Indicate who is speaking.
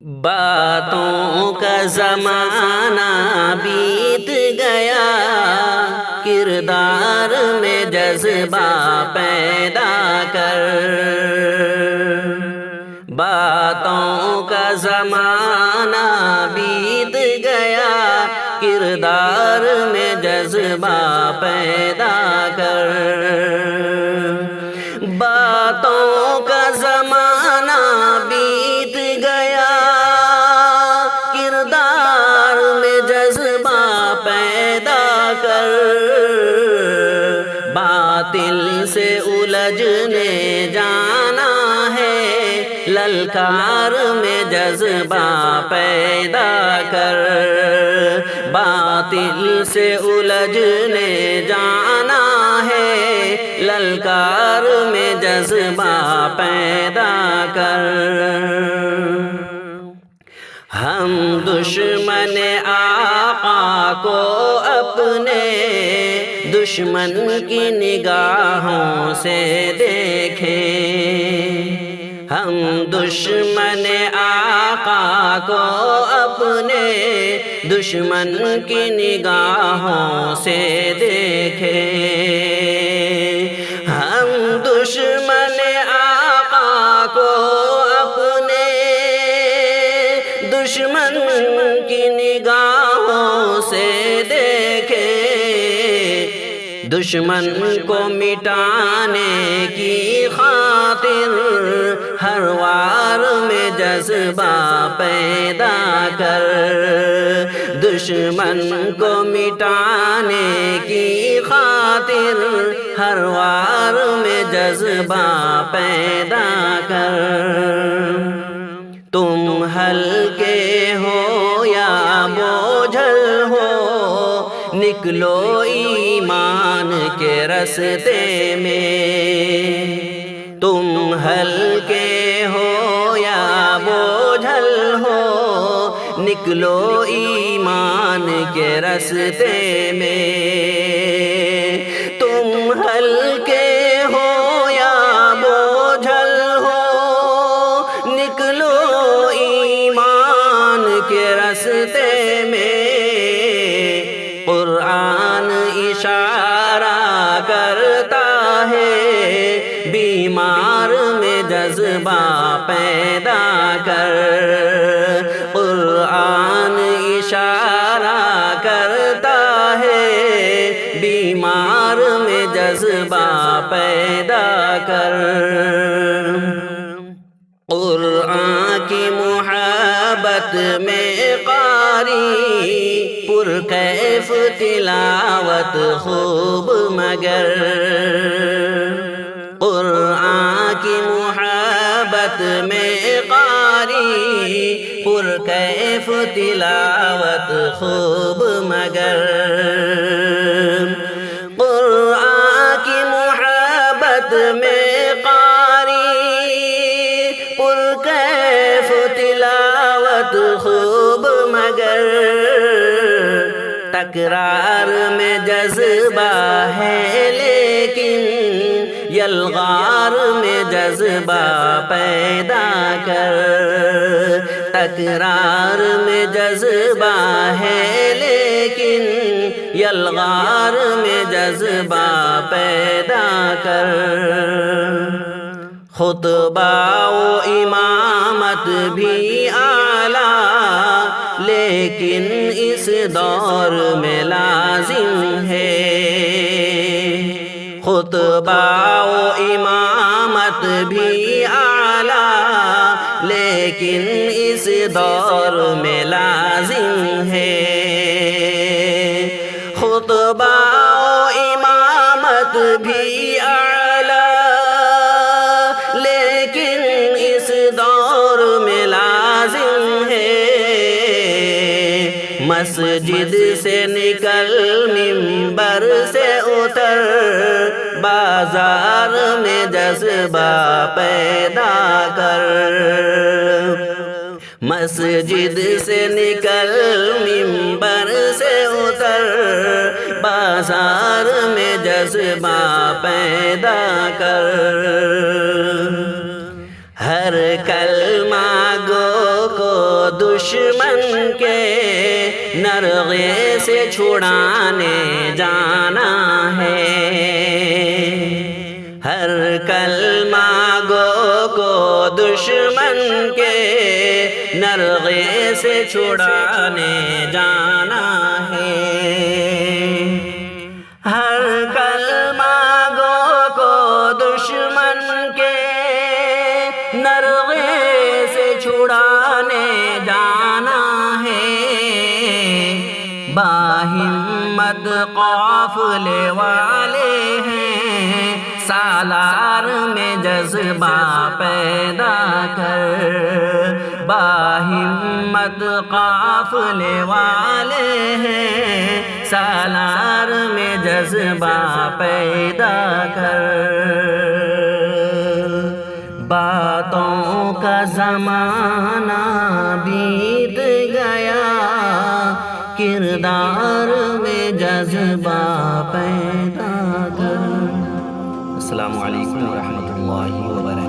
Speaker 1: باتوں کا زمانہ بیت گیا، کردار میں جذبہ پیدا کر۔ باتوں کا زمانہ بیت گیا، کردار میں جذبہ پیدا کر۔ باتوں کا زمانہ بیت گیا، کردار میں جذبہ پیدا کر۔ باطل سے الجھنے جانا ہے، للکار میں جذبہ پیدا کر۔ باطل سے الجھنے جانا ہے، للکار میں جذبہ پیدا کر۔ ہم دشمن آقا کو اپنے دشمن کی نگاہوں سے دیکھیں۔ ہم دشمن آقا کو اپنے دشمن کی نگاہوں سے دیکھیں۔ ہم دشمن آقا کو اپنے دشمن کی نگاہوں سے دیکھیں۔ دشمن کو مٹانے کی خاطر ہر وار میں جذبہ پیدا کر۔ دشمن کو مٹانے کی خاطر ہر وار میں جذبہ پیدا کر۔ تم ہلکے ہو یا بوجھل ہو، نکلو ایمان کے راستے میں۔ تم ہلکے ہو یا بوجھل ہو، نکلو ایمان کے راستے میں۔ تم ہلکے ہو یا بوجھل ہو، نکلو ایمان کے راستے میں۔ قرآن اشارہ کرتا ہے، بیمار میں جذبہ پیدا کر۔ قرآن اشارہ کرتا ہے، بیمار میں جذبہ پیدا کر۔ قرآن کی محبت میں قاری، پرکیف تلاوت خوب مگر۔ قرآن کی محبت میں قاری، پرکیف تلاوت خوب مگر۔ قرآن کی محبت میں قاری، پرکیف تلاوت خوب مگر۔ تکرار میں جذبہ ہے لیکن یلغار میں جذبہ پیدا کر۔ تکرار میں جذبہ ہے لیکن یلغار میں جذبہ پیدا کر۔ خطبہ و امامت بھی اعلیٰ، لیکن اس دور میں لازم ہے۔ خطبہ و امامت بھی اعلیٰ، لیکن اس دور میں لازم ہے۔ خطبہ و امامت بھی اعلیٰ، لیکن اس دور میں لازم ہے۔ مسجد سے نکل منبر سے اتر، بازار میں جذبہ پیدا کر۔ مسجد سے نکل منبر سے اتر، بازار میں جذبہ پیدا کر۔ ہر کلمہ گو کو دشمن کے نرغے سے چھڑانے جانا ہے، ہر کلمہ گو کو دشمن کے نرغے سے چھڑانے جانا ہے، ہر کلمہ گو کو دشمن کے نرغے سے چھڑانے جانا ہے، باہمت قافلے والے ہیں، سالار میں جذبہ پیدا کر، باہمت قافلے والے ہیں، سالار میں جذبہ پیدا کر، باتوں کا زمانہ بیت گیا، کردار میں جذبہ پیدا کر۔ السلام علیکم ورحمۃ اللہ وبرکاتہ۔